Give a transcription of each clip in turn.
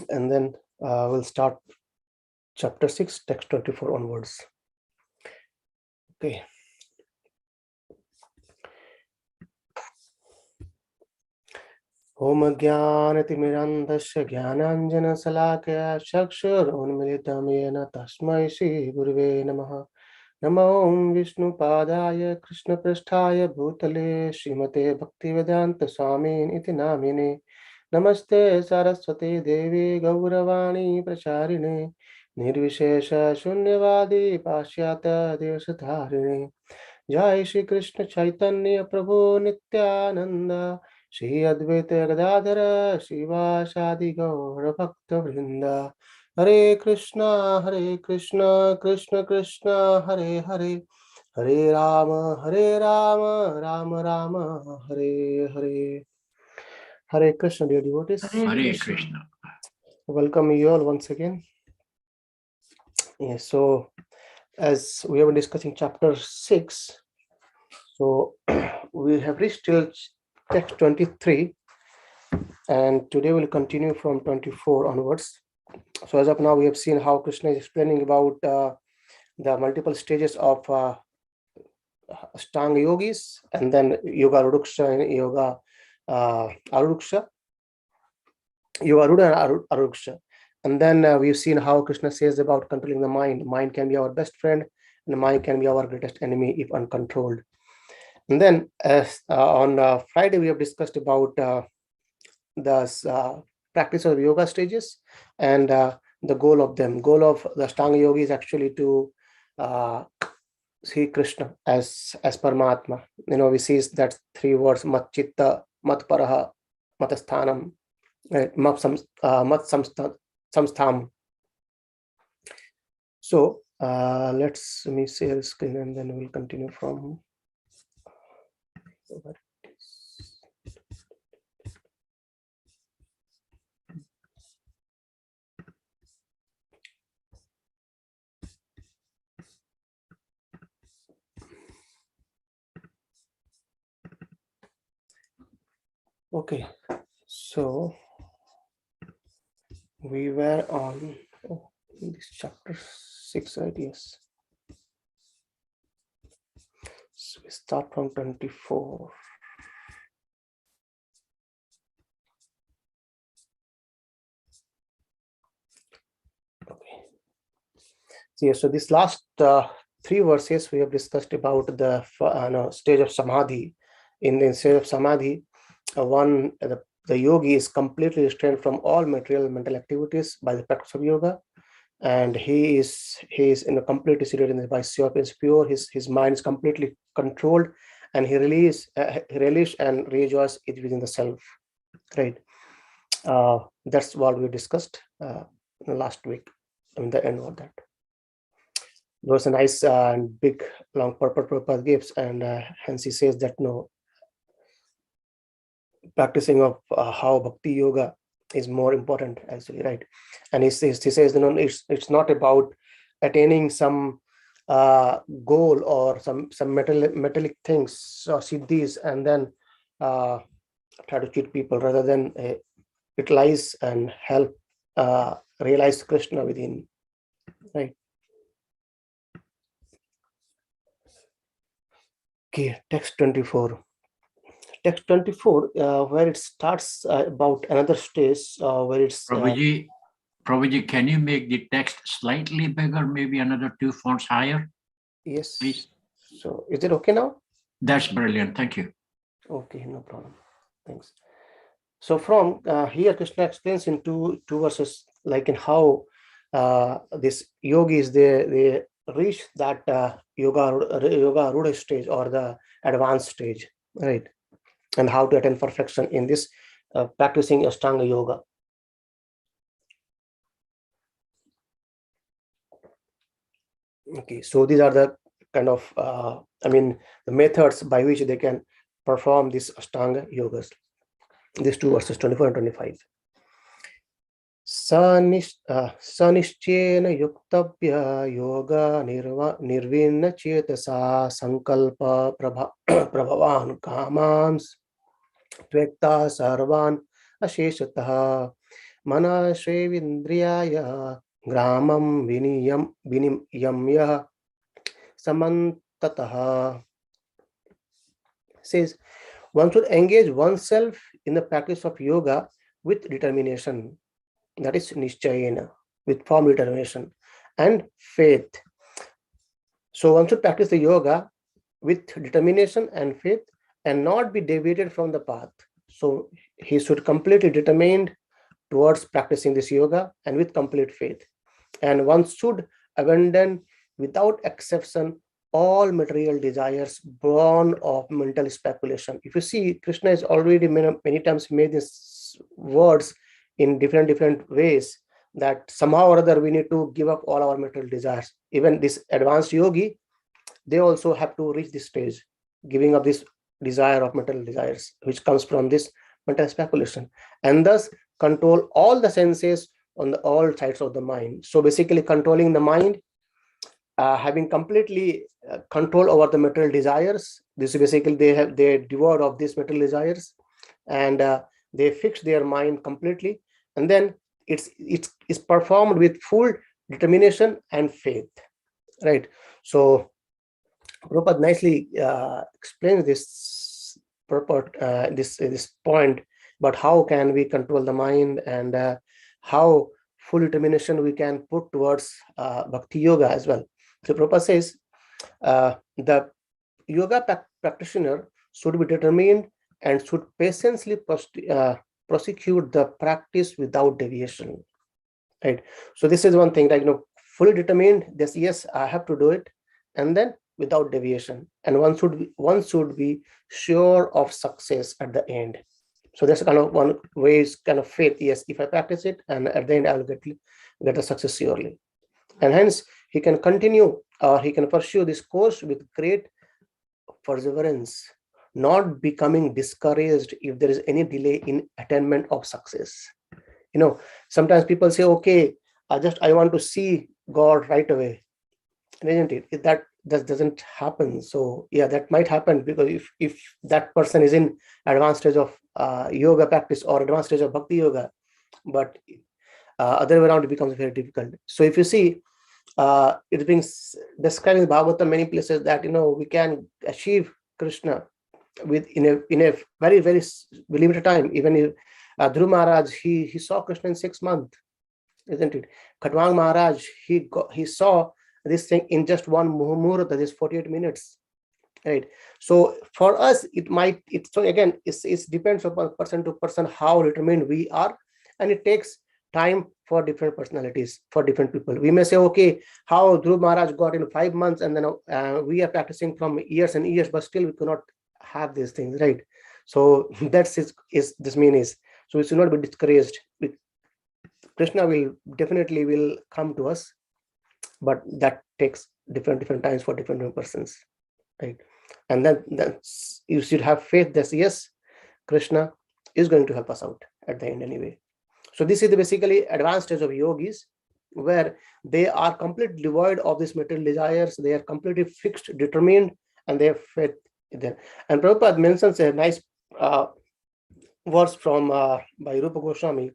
and then we'll start chapter 6, text 24 onwards. Okay. Om Jnanatimirandasya Jnananjana Salakaya Chakshurunmilitam Yena Tasmai Shri Gurave Namaha. Namo Om Vishnu Padaya Krishna Prasthaya Bhutale Srimate Bhaktivedanta Swamin Iti Namine. Namaste Saraswati Devi Gauravani Pracharine Nirvishesha Shunyavadi Pashyata Devasatharine. Jai Shri Krishna Chaitanya Prabhu Nityananda Shri Advaita Gadadhara Shivasadi Gaura Bhakta Vrinda. Hare Krishna, Krishna Krishna, Hare Hare, Hare Rama, Rama Rama, Hare Hare. Hare Krishna, dear devotees. Hare Krishna. Welcome you all once again. Yes, so as we have been discussing chapter 6, so we have reached till text 23, and today we'll continue from 24 onwards. So as of now, we have seen how Krishna is explaining about the multiple stages of Ashtanga yogis, and then Yoga Ruksha and Yoga Aruksha, Yoga Ruda and Aruksha. And then we've seen how Krishna says about controlling the mind. Mind can be our best friend, and the mind can be our greatest enemy if uncontrolled. And then on Friday, we have discussed about the practice of yoga stages and the goal of them. Goal of the Ashtanga yogi is actually to see Krishna as Paramatma. We see that three words: Mat Chitta, Mat Paraha, Mat Sthanam, Mat Samstham. So let me share the screen and then we'll continue from. Okay, so we were on this chapter 6, right? Yes. So we start from 24. Okay. So this last 3 verses we have discussed about the stage of samadhi. In the stage of samadhi, the yogi is completely restrained from all material mental activities by the practice of yoga, and he is completely seated in the by is pure. His mind is completely controlled, and he relish and rejoice it within the self. Right. That's what we discussed last week. The end of that. There was a nice and big long purport gives, and hence he says that practicing of how bhakti yoga is more important actually, right? And he says it's not about attaining some goal or some metallic things or siddhis and then try to cheat people, rather than utilize and help realize Krishna within, right? Okay, text 24. Text 24, where it starts about another stage where it's... Prabhuji, can you make the text slightly bigger, maybe another 2 fonts higher? Yes. Please. So is it okay now? That's brilliant. Thank you. Okay, no problem. Thanks. So from here, Krishna explains in two verses, like in how this yogis, they reach that yoga ruda stage or the advanced stage, right? And how to attain perfection in this practicing Ashtanga yoga. Okay, so these are the kind of the methods by which they can perform this Ashtanga yogas. These 2 verses 24 and 25. Sanischena yuktavya yoga nirvinna chetasa sankalpa prabhavan kamams tvekta sarvan asheshataha manashevindriyaya gramam viniyamya samantataha. Says one should engage oneself in the practice of yoga with determination, that is nishchayena, with firm determination, and faith. So one should practice the yoga with determination and faith and not be deviated from the path. So he should completely determined towards practicing this yoga and with complete faith. And one should abandon without exception all material desires born of mental speculation. If you see, Krishna has already many times made these words in different ways, that somehow or other we need to give up all our material desires. Even this advanced yogi, they also have to reach this stage, giving up this desire of material desires, which comes from this mental speculation, and thus control all the senses on all sides of the mind. So basically controlling the mind, having completely control over the material desires. This is basically they're devoid of these material desires, and they fix their mind completely, and then it's performed with full determination and faith, right? So Prabhupada nicely explains this purport, this point about how can we control the mind, and how full determination we can put towards bhakti yoga as well. So Prabhupada says the yoga practitioner should be determined and should patiently prosecute the practice without deviation, right? So this is one thing, like, fully determined, this, yes, I have to do it, and then without deviation, and one should be sure of success at the end. So that's kind of one way, is kind of faith. Yes, if I practice it, and at the end I will get a success surely, and hence he can continue, or he can pursue this course with great perseverance, not becoming discouraged if there is any delay in attainment of success. Sometimes people say, okay, I want to see God right away, isn't it? That doesn't happen. So yeah, that might happen, because if that person is in advanced stage of yoga practice or advanced stage of bhakti yoga, but other way around, it becomes very difficult. So if you see, it's being described in Bhagavatam many places that we can achieve Krishna in a very very limited time. Even if Dhruv Maharaj, he saw Krishna in 6 months, isn't it? Khatwang Maharaj, he saw this thing in just one muhurta, that is 48 minutes, right? So for us, so again, it depends upon person to person how determined we are, and it takes time for different personalities, for different people. We may say, okay, how Dhruv Maharaj got in 5 months, and then we are practicing from years and years, but still we cannot have these things, right? So that's this means. So we should not be discouraged. Krishna will definitely come to us, but that takes different times for different persons, right? And then you should have faith that yes, Krishna is going to help us out at the end anyway. So this is the basically advanced stage of yogis, where they are completely devoid of these material desires. They are completely fixed, determined, and they have faith in them. And Prabhupada mentions a nice verse from by Rupa Goswami.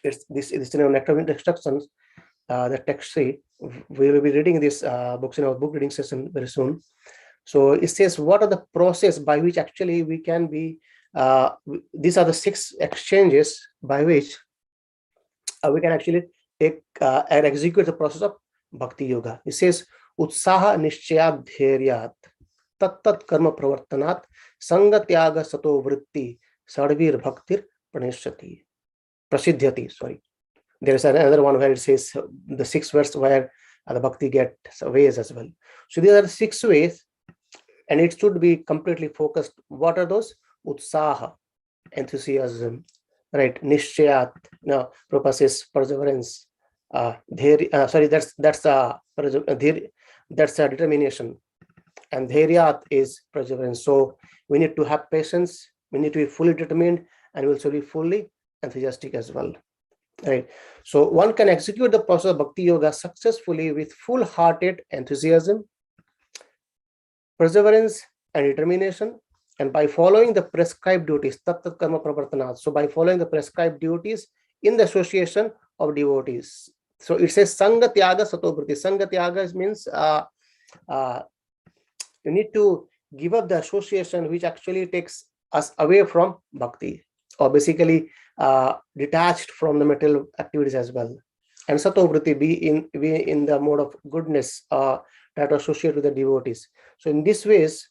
It's this Nectar of Instructions. The text say, we will be reading these books in our book reading session very soon. So it says, what are the process by which actually we can be, these are the 6 exchanges by which we can actually take and execute the process of bhakti yoga. It says, utsaha nishchayat dhairyat tat karma pravartanat sangatyaga sato vritti sarvir bhaktir prasidhyati. Sorry. There is another one where it says the 6th verse where the bhakti get ways as well. So these are the 6 ways, and it should be completely focused. What are those? Utsaha, enthusiasm, right? Nishchayat, now Prabhupada says perseverance. That's determination, and dhairyat is perseverance. So we need to have patience. We need to be fully determined, and we also be fully enthusiastic as well, right? So one can execute the process of bhakti yoga successfully with full-hearted enthusiasm, perseverance, and determination, and by following the prescribed duties, tat tat karma pravartanat. So by following the prescribed duties in the association of devotees. So it says Sangha Tyaga Satobhriti. Sangha Tyaga means you need to give up the association which actually takes us away from bhakti, or basically detached from the material activities as well. And Satobhriti, be in the mode of goodness that associate with the devotees. So in this ways,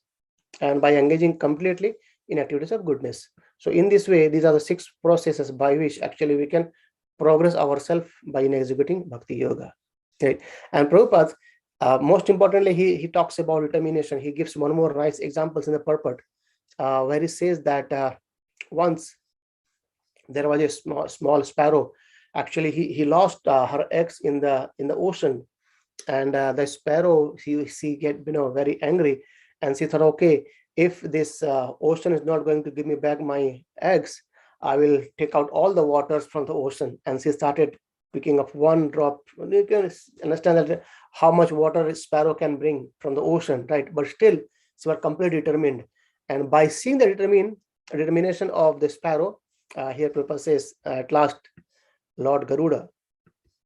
and by engaging completely in activities of goodness. So in this way, these are the 6 processes by which actually we can progress ourselves by executing bhakti yoga. Okay. And Prabhupada, most importantly, he talks about determination. He gives one more nice examples in the purport, where he says that once there was a small sparrow. Actually, he lost her eggs in the ocean, and the sparrow, she get very angry, and she thought, okay, if this ocean is not going to give me back my eggs, I will take out all the waters from the ocean. And she started picking up one drop. You can understand that how much water a sparrow can bring from the ocean, right? But still, she was completely determined. And by seeing the determination of the sparrow, here Prabhupada says, at last, Lord Garuda,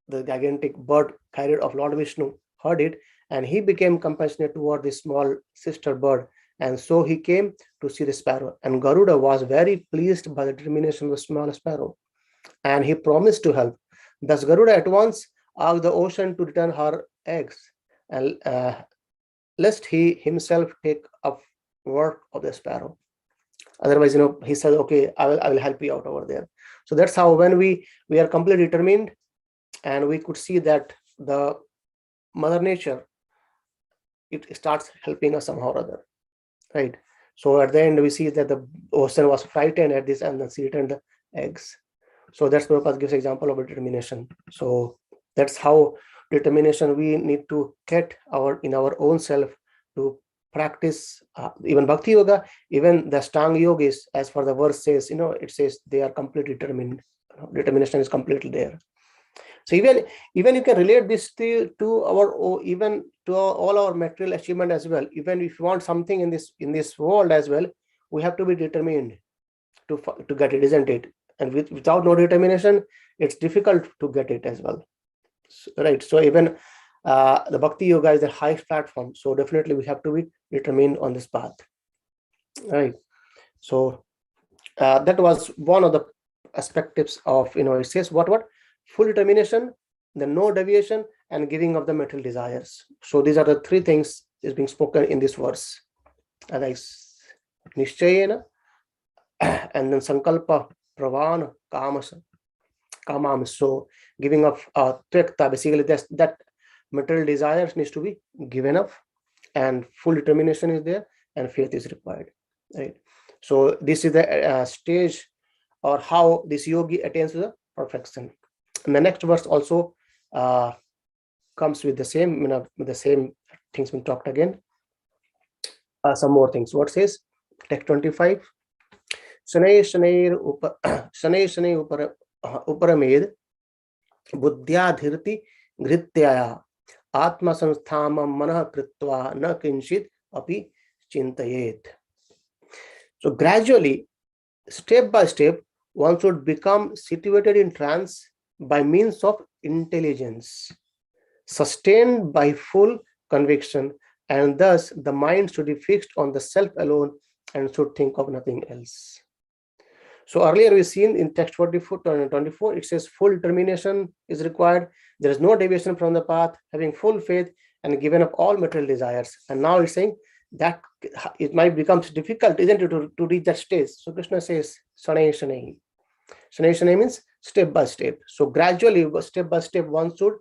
the gigantic bird carrier of Lord Vishnu, heard it, and he became compassionate toward the small sister bird. And so he came to see the sparrow. And Garuda was very pleased by the determination of the small sparrow, and he promised to help. Thus, Garuda at once asked the ocean to return her eggs, and lest he himself take up work of the sparrow. Otherwise, he said, okay, I will help you out over there. So that's how, when we are completely determined, and we could see that the Mother Nature, it starts helping us somehow or other, right? So at the end, we see that the ocean was frightened at this, and then she returned the eggs. So that's Prabhupada gives example of determination. So that's how determination we need to get in our own self to practice even bhakti yoga, even the Stanga yogis, as for the verse says, it says they are completely determined. Determination is completely there. So even you can relate this to our, even to all our material achievement as well. Even if you want something in this world as well, we have to be determined to get it, isn't it? And without no determination, it's difficult to get it as well, right? So even the bhakti yoga is the highest platform. So definitely we have to be determined on this path, right? So that was one of the aspects of, it says what full determination, then no deviation, and giving of the material desires. So these are the 3 things is being spoken in this verse. And nishchayena, and then sankalpa, pravana, kamam. So giving of tvekta, basically that material desires needs to be given up, and full determination is there, and faith is required, right? So this is the stage, or how this yogi attains to the perfection. And the next verse also comes with the same things being talked again. Some more things. What says? Text 25. Shanay uparamed buddhya dhirtighrityaya atma samsthamam manah kritva na kinchit api chintayet. So gradually, step by step, one should become situated in trance by means of intelligence, sustained by full conviction, and thus the mind should be fixed on the self alone and should think of nothing else. So earlier we've seen in text 24, it says full determination is required. There is no deviation from the path, having full faith and given up all material desires. And now it's saying that it might become difficult, isn't it, to reach that stage. So Krishna says, Shanay Shanay. Shanay Shanay means step by step. So gradually, step by step, one should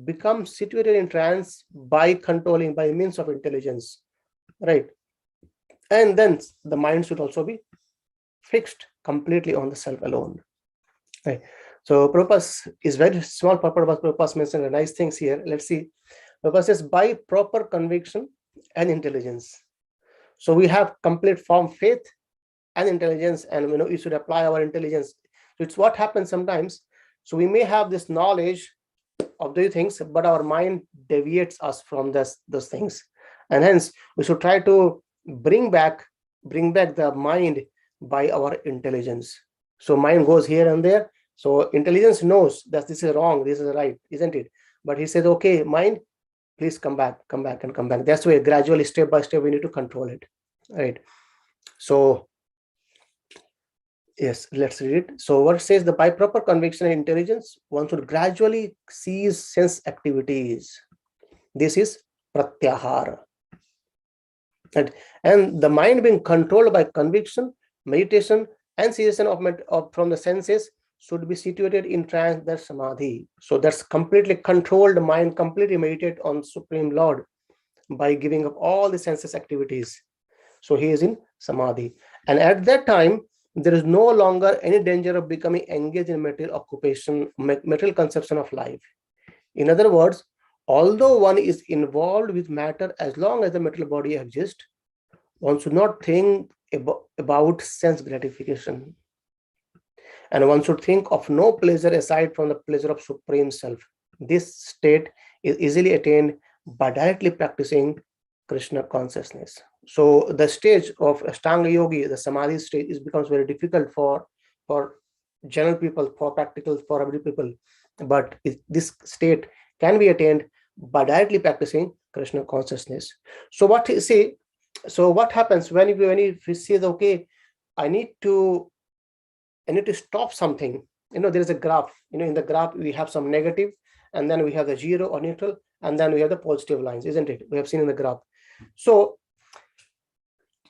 become situated in trance by controlling, by means of intelligence, right? And then the mind should also be fixed completely on the self alone, right? So purpose is very small purpose, but purpose mentioned nice things here. Let's see. Purpose is by proper conviction and intelligence. So we have complete firm faith and intelligence, and we should apply our intelligence. So it's what happens sometimes. So we may have this knowledge of these things, but our mind deviates us from those things, and hence we should try to bring back bring back the mind by our intelligence. So mind goes here and there. So intelligence knows that this is wrong, this is right, isn't it? But he says, okay, mind, please come back, and come back. That's why gradually, step by step, we need to control it, right? So yes, let's read it. So what it says, the by proper conviction and intelligence, one should gradually cease sense activities. This is pratyahara. And the mind being controlled by conviction, meditation, and cessation from the senses should be situated in trance, that's samadhi. So that's completely controlled mind, completely meditate on Supreme Lord by giving up all the senses activities. So he is in samadhi. And at that time, there is no longer any danger of becoming engaged in material occupation, material conception of life. In other words, although one is involved with matter, as long as the material body exists, one should not think about sense gratification. And one should think of no pleasure aside from the pleasure of Supreme Self. This state is easily attained by directly practicing Krishna consciousness. So the stage of Ashtanga Yogi, the Samadhi stage, becomes very difficult for general people, for practical, for every people. But this state can be attained by directly practicing Krishna consciousness. So what happens when we say, okay, I need to stop something. There is a graph. In the graph we have some negative, and then we have the zero or neutral, and then we have the positive lines, isn't it? We have seen in the graph. So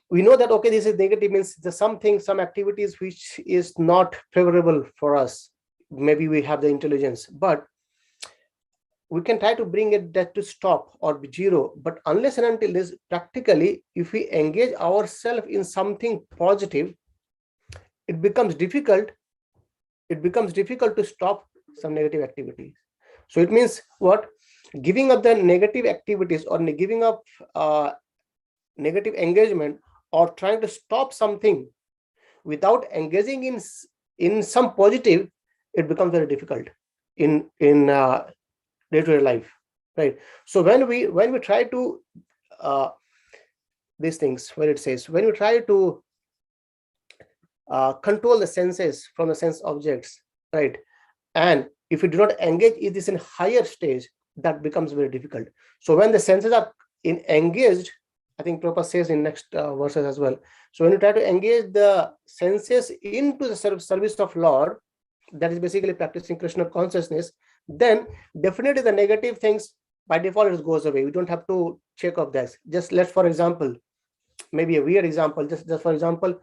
we know that, okay, this is negative, means there's some activities which is not favorable for us. Maybe we have the intelligence, but we can try to bring that to stop or be zero. But unless and until this, practically, if we engage ourselves in something positive, it becomes difficult to stop some negative activities. So it means what? Giving up the negative activities, or giving up negative engagement, or trying to stop something without engaging in some positive, it becomes very difficult in day-to-day life, right? So when we try to these things, where it says, when we try to control the senses from the sense objects, right? And if we do not engage in this in higher stage, that becomes very difficult. So when the senses are engaged, I think Prabhupada says in next verses as well. So when you try to engage the senses into the service of Lord, that is basically practicing Krishna consciousness, then definitely the negative things by default it goes away. We don't have to check off this. Just let's, for example, maybe a weird example, just for example,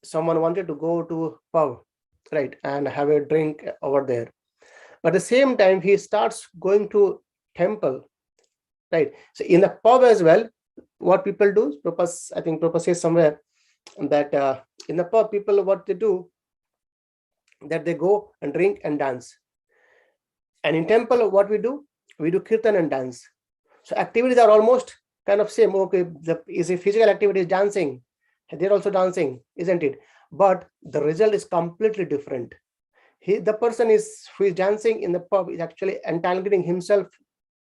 someone wanted to go to pub, right, and have a drink over there. But at the same time, he starts going to temple, right? So in the pub as well, what people do, I think Prabhupada says somewhere that in the pub, people, what they do, that they go and drink and dance. And in temple, what we do kirtan and dance. So activities are almost kind of same. Okay, is a physical activity is dancing, they're also dancing, isn't it? But the result is completely different. The person who is dancing in the pub is actually entangling himself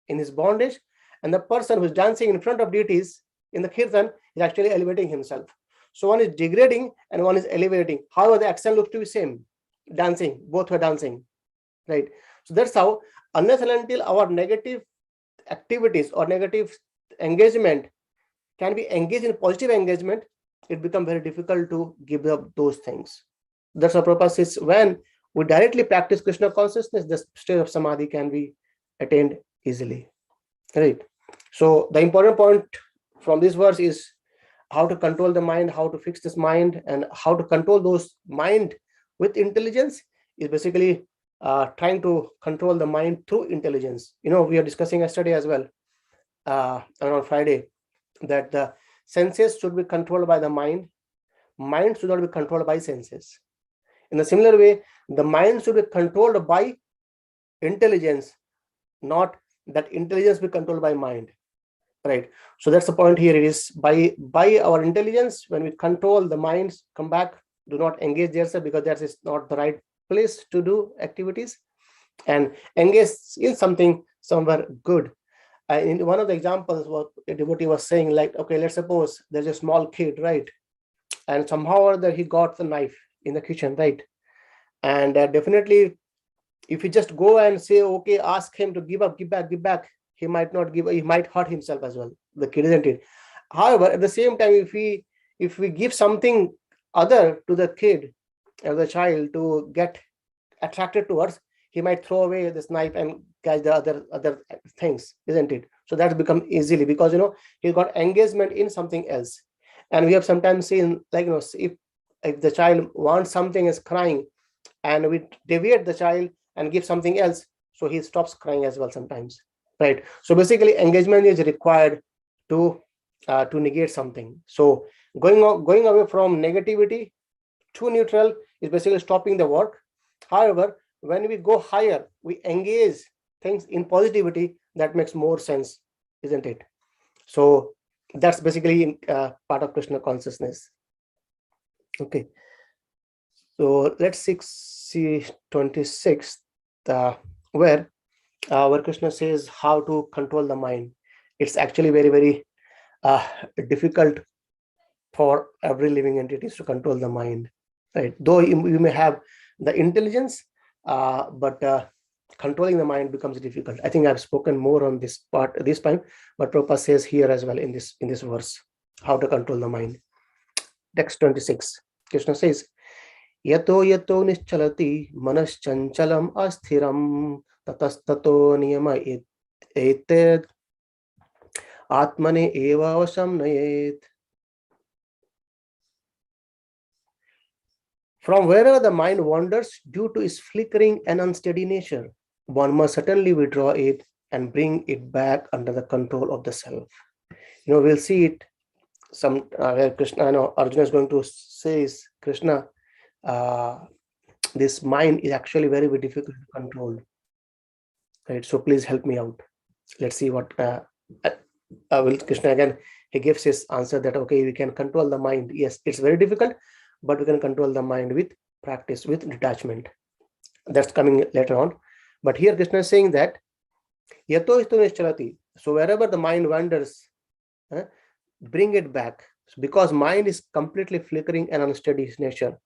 in his bondage, and the person who is dancing in front of deities in the kirtan is actually elevating himself. So one is degrading and one is elevating. However, the action looks to be same, dancing, both were dancing, right? So that's how, unless and until our negative activities or negative engagement can be engaged in positive engagement, it becomes very difficult to give up those things. That's our purpose is, when we directly practice Krishna consciousness, the state of samadhi can be attained easily, right? So the important point from this verse is how to control the mind, how to fix this mind, and how to control those mind with intelligence is basically trying to control the mind through intelligence. We are discussing yesterday as well, on Friday, that the senses should be controlled by the mind should not be controlled by senses. In a similar way, the mind should be controlled by intelligence, not that intelligence be controlled by mind, right? So that's the point here. It is by our intelligence, when we control the minds, come back, do not engage there, because that is not the right place to do activities, and engage in something somewhere good. in one of the examples, what a devotee was saying, like, okay, let's suppose there's a small kid, right? And somehow or other he got the knife in the kitchen, right? And definitely, if you just go and say, okay, ask him to give up, give back, he might not give, he might hurt himself as well, the kid, isn't it? However, at the same time, if we give something other to the kid or the child to get attracted towards, he might throw away this knife and catch the other things, isn't it? So that's become easily, because he got engagement in something else. And we have sometimes seen, like, if the child wants something, is crying, and we deviate the child and give something else, so he stops crying as well sometimes, right? So basically, engagement is required to negate something. So going away from negativity to neutral is basically stopping the work. However, when we go higher, we engage things in positivity. That makes more sense, isn't it? So that's basically part of Krishna consciousness. Okay, so let's see 26, where Krishna says how to control the mind. It's actually very, very difficult for every living entities to control the mind, right? Though you may have the intelligence, but controlling the mind becomes difficult. I think I've spoken more on this part this time, but Prabhupada says here as well in this verse how to control the mind. Text 26, Krishna says, yato nischalati manaschanchalam asthiram tatastato niyama eted atmane eva vasam nayet. From wherever the mind wanders due to its flickering and unsteady nature, one must certainly withdraw it and bring it back under the control of the self. We'll see it where Krishna, Arjuna is going to say, Krishna, this mind is actually very, very difficult to control, right? So please help me out. Let's see what will Krishna again. He gives his answer that, okay, we can control the mind. Yes, it's very difficult, but we can control the mind with practice, with detachment. That's coming later on. But here Krishna is saying that yato nischalati. So wherever the mind wanders, bring it back, because mind is completely flickering and unsteady nature.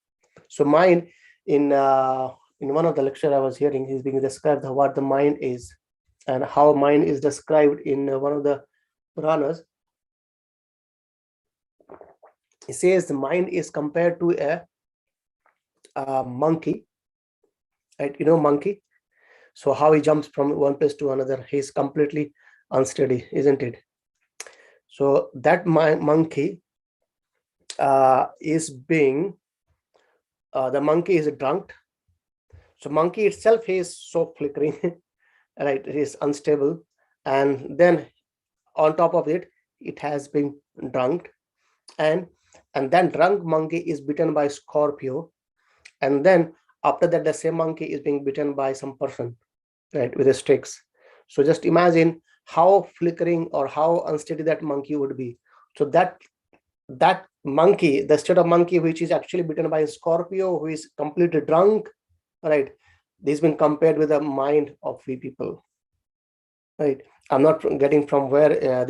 So mind, in one of the lecture I was hearing, he's being described what the mind is and how mind is described in one of the Puranas. He says the mind is compared to a monkey, right? Monkey. So how he jumps from one place to another, he's completely unsteady, isn't it? So that monkey is being, the monkey is drunk. So monkey itself is so flickering, right? It is unstable. And then on top of it, it has been drunked. And then drunk monkey is bitten by Scorpio. And then after that, the same monkey is being bitten by some person, right, with the sticks. So just imagine how flickering or how unsteady that monkey would be. So that monkey, the state of monkey, which is actually bitten by a Scorpio, who is completely drunk, right? This has been compared with the mind of we people, right? I'm not getting from where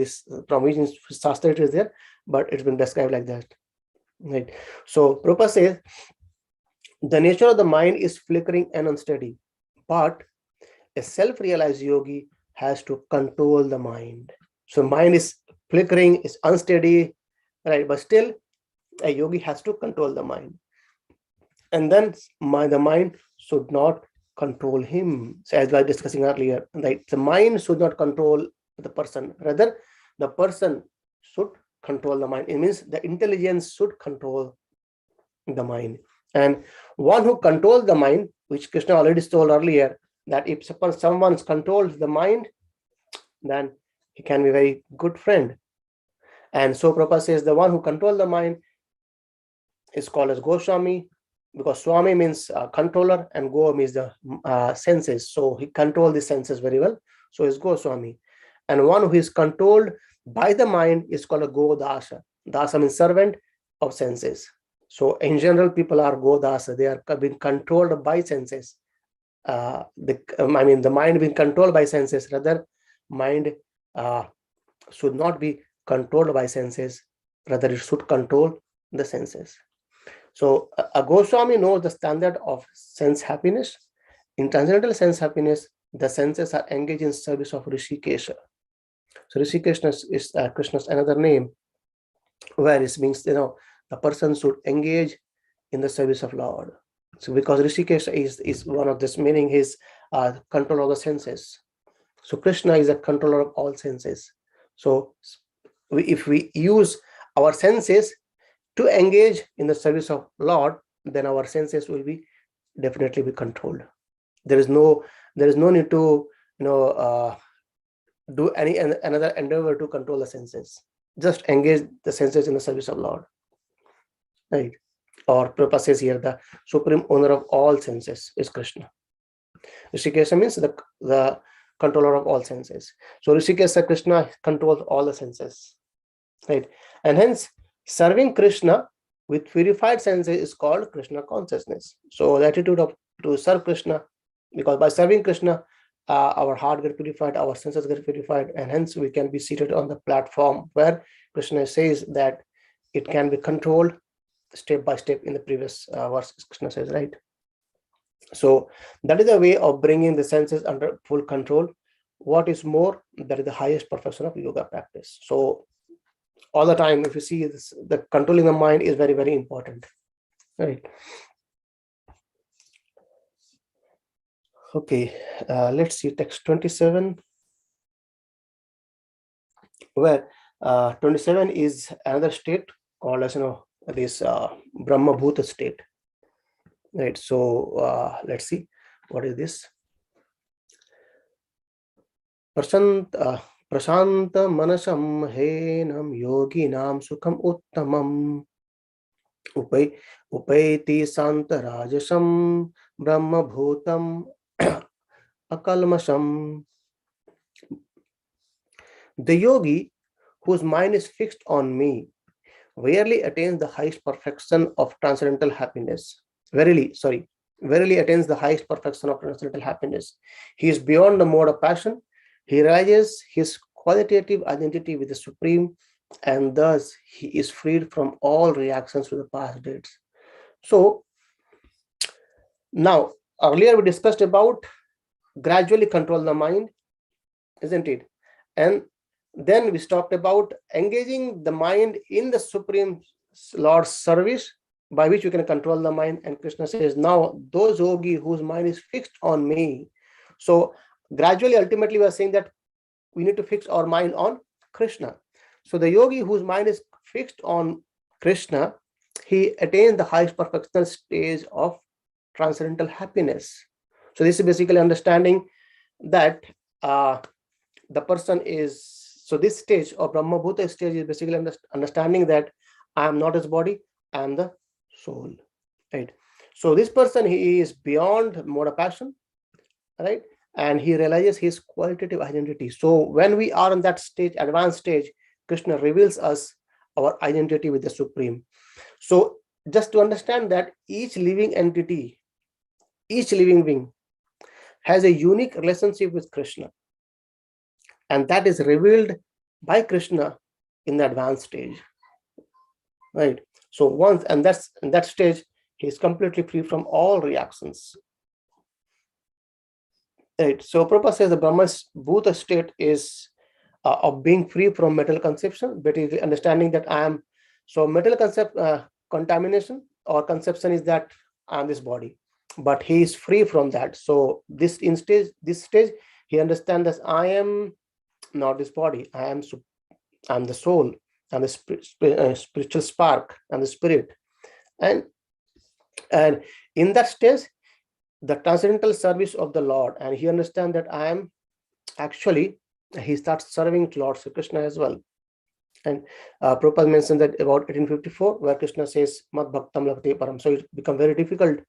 from which Shastra it is there, but it's been described like that, right? So Prabhupada says the nature of the mind is flickering and unsteady, but a self-realized yogi has to control the mind. So mind is flickering, is unsteady, right? But still, a yogi has to control the mind. And then the mind should not control him. So as I was discussing earlier, right? The mind should not control the person. Rather, the person should control the mind. It means the intelligence should control the mind. And one who controls the mind, which Krishna already told earlier, that if someone controls the mind, then he can be a very good friend. And so Prabhupada says the one who controls the mind is called as Goswami, because Swami means controller and Go means the senses. So he controls the senses very well. So it's Goswami. And one who is controlled by the mind is called a Godasa. Dasa means servant of senses. So in general, people are Godasa. They are being controlled by senses. The mind being controlled by senses. Rather, mind should not be controlled by senses, rather it should control the senses. So a Goswami knows the standard of sense happiness. In transcendental sense happiness, the senses are engaged in service of Rishikesha. So Rishikesha is Krishna's another name, where it means, the person should engage in the service of Lord. So because Rishikesha is one of this meaning is control of the senses. So Krishna is a controller of all senses. So if we use our senses to engage in the service of Lord, then our senses will be definitely be controlled. There is no need to do another endeavor to control the senses. Just engage the senses in the service of Lord, right? Or Prabhupada says here, the supreme owner of all senses is Krishna. Rishikesha means the controller of all senses. So Rishikesha, Krishna controls all the senses, right? And hence serving Krishna with purified senses is called Krishna consciousness. So the attitude of to serve Krishna, because by serving Krishna, our heart get purified, our senses get purified, and hence we can be seated on the platform where Krishna says that it can be controlled step by step. In the previous verse, Krishna says, right? So that is the way of bringing the senses under full control. What is more, that is the highest perfection of yoga practice. So all the time, if you see this, the controlling the mind is very, very important, right? Okay, let's see text 27, where 27 is another state called as this Brahma Bhuta state, right? So let's see what is this. Prashant manasam henam yoginam sukham uttamam upayati santa rajasam Brahma Bhutam akalmasam. The yogi whose mind is fixed on me rarely attains the highest perfection of transcendental happiness. Verily attains the highest perfection of transcendental happiness. He is beyond the mode of passion. He realizes his qualitative identity with the Supreme, and thus he is freed from all reactions to the past deeds. So now, earlier we discussed about gradually control the mind, isn't it? And then we talked about engaging the mind in the Supreme Lord's service, by which you can control the mind. And Krishna says, now those yogi whose mind is fixed on me. So gradually, ultimately, we are saying that we need to fix our mind on Krishna. So the yogi whose mind is fixed on Krishna, he attains the highest perfectional stage of transcendental happiness. So this is basically understanding that the person is, so this stage of Brahma Bhuta stage is basically understanding that I am not his body, I am the soul, right? So this person, he is beyond mode of passion, right? And he realizes his qualitative identity. So when we are in that stage, advanced stage, Krishna reveals us our identity with the Supreme. So just to understand that each living entity, each living being has a unique relationship with Krishna, and that is revealed by Krishna in the advanced stage, right? So once, and that's in that stage, he is completely free from all reactions, right? So Prabhupada says the Brahma Bhuta state is of being free from mental conception, basically understanding that I am. So mental contamination or conception is that I am this body, but he is free from that. So this stage, he understands that I am not this body. I'm the soul. I'm the spiritual spark. I'm the spirit. And in that stage, the transcendental service of the Lord, and he understands that I am actually, he starts serving Lord Sri Krishna as well. And Prabhupada mentioned that about 1854, where Krishna says, Mad Bhaktam Lakte Param. So it becomes very difficult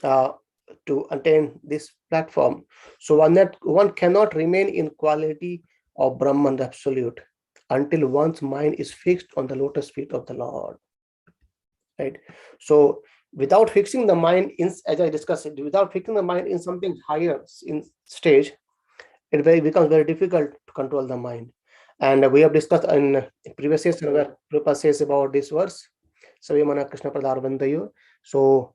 to attain this platform. So one cannot remain in quality of Brahman absolute until one's mind is fixed on the lotus feet of the Lord, right? So without fixing the mind in, as I discussed, without fixing the mind in something higher in stage, it becomes very difficult to control the mind. And we have discussed in previous session where Prabhupada says about this verse, Savimana Krishna Pradarvandayo. So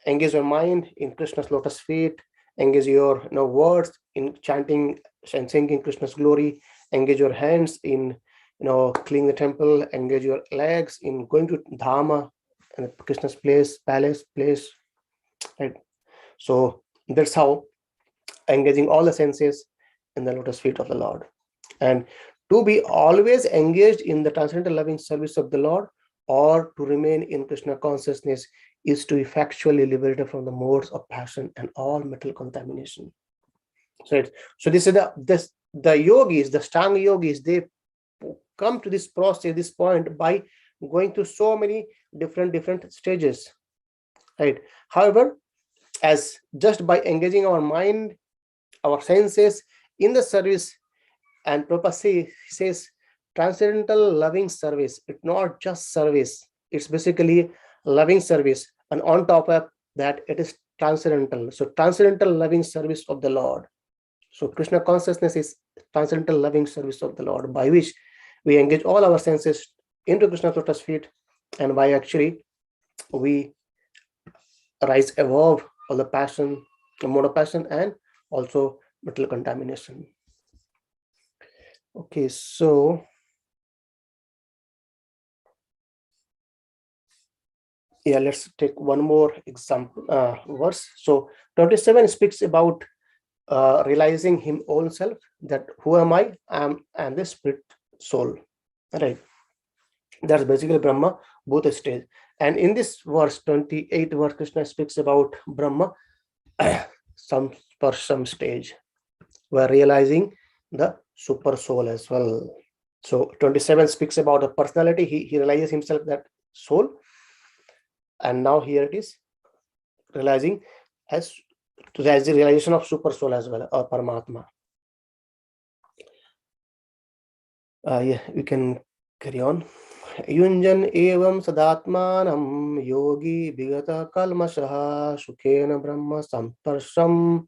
engage your mind in Krishna's lotus feet, engage your words in chanting and singing Krishna's glory, engage your hands in cleaning the temple, engage your legs in going to Dhama and Krishna's palace, right? So that's how engaging all the senses in the lotus feet of the Lord. And to be always engaged in the transcendental loving service of the Lord, or to remain in Krishna consciousness, is to effectually liberate from the modes of passion and all mental contamination. So this is the yogis, the strong yogis, they come to this process, this point, by going through so many different stages, right? However, as just by engaging our mind, our senses in the service, and Prabhupada says transcendental loving service, it's not just service, it's basically loving service, and on top of that it is transcendental. So transcendental loving service of the Lord. So Krishna consciousness is transcendental loving service of the Lord, by which we engage all our senses into Krishna's lotus feet, and by actually we rise above all the passion, the mode of passion, and also mental contamination. Okay, so yeah, let's take one more example verse. So 27 speaks about realizing him own self, that who am I? I am the spirit soul, right? That's basically Brahma Bhuta stage. And in this verse 28, where Krishna speaks about Brahma Samsparsa stage, where realizing the super soul as well. So 27 speaks about the personality. He realizes himself that soul, and now here it is realizing as the realization of super soul as well, or Paramatma. Yeah, we can carry on. Yunjan evam sadatmanam yogi bigata kalmashaha sukhena brahma samparsham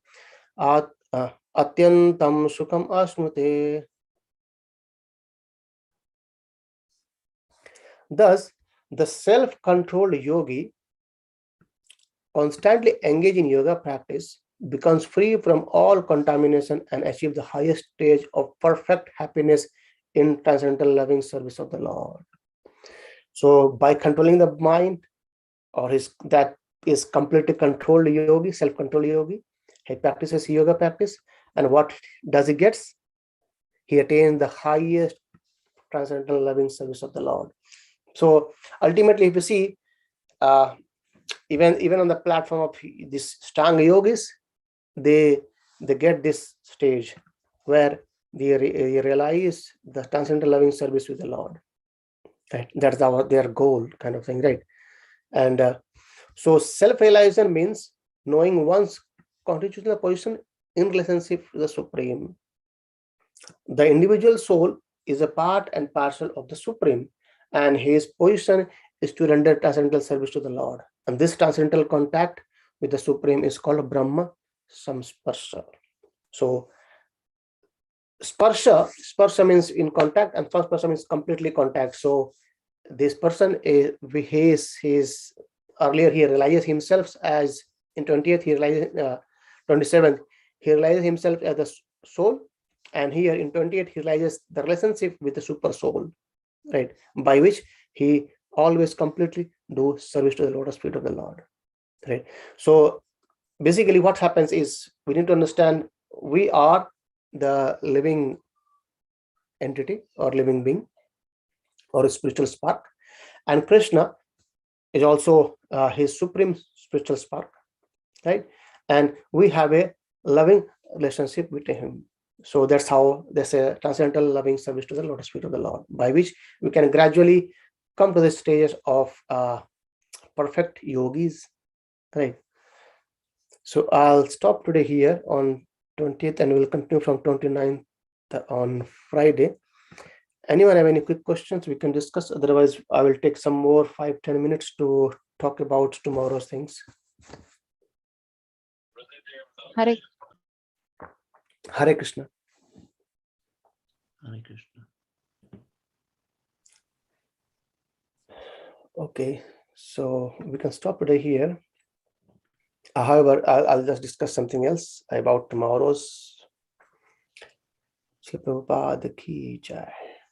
atyantam sukham asnute. Thus, the self-controlled yogi, constantly engaged in yoga practice, becomes free from all contamination and achieves the highest stage of perfect happiness in transcendental loving service of the Lord. So by controlling the mind, or that is completely controlled yogi, self-controlled yogi, he practices yoga practice, and what does he gets? He attains the highest transcendental loving service of the Lord. So ultimately, if you see, even on the platform of this strong yogis, they get this stage where they realize the transcendental loving service with the Lord, right? That's their goal, kind of thing, right? And so self-realization means knowing one's constitutional position in relationship to the Supreme. The individual soul is a part and parcel of the Supreme, and his position is to render transcendental service to the Lord. And this transcendental contact with the Supreme is called Brahma Samsparsa. So sparsha means in contact, and samsparsa means completely contact. So this person is his earlier he realizes himself as, in 20th he realizes 27th he realizes himself as the soul, and here in 28th he realizes the relationship with the super soul, right, by which he always completely do service to the lotus feet of the Lord, right? So basically what happens is, we need to understand we are the living entity or living being or a spiritual spark, and Krishna is also his supreme spiritual spark, right? And we have a loving relationship with him. So that's how there's a transcendental loving service to the lotus feet of the Lord, by which we can gradually come to the stages of perfect yogis, right? So I'll stop today here on 20th, and we'll continue from 29th on Friday. Anyone have any quick questions we can discuss? Otherwise, I will take some more 5-10 minutes to talk about tomorrow's things. Hare Hare Krishna. Hare Krishna. Okay, so we can stop today here. However, I'll just discuss something else about tomorrow's. Srila Prabhupada ki jai.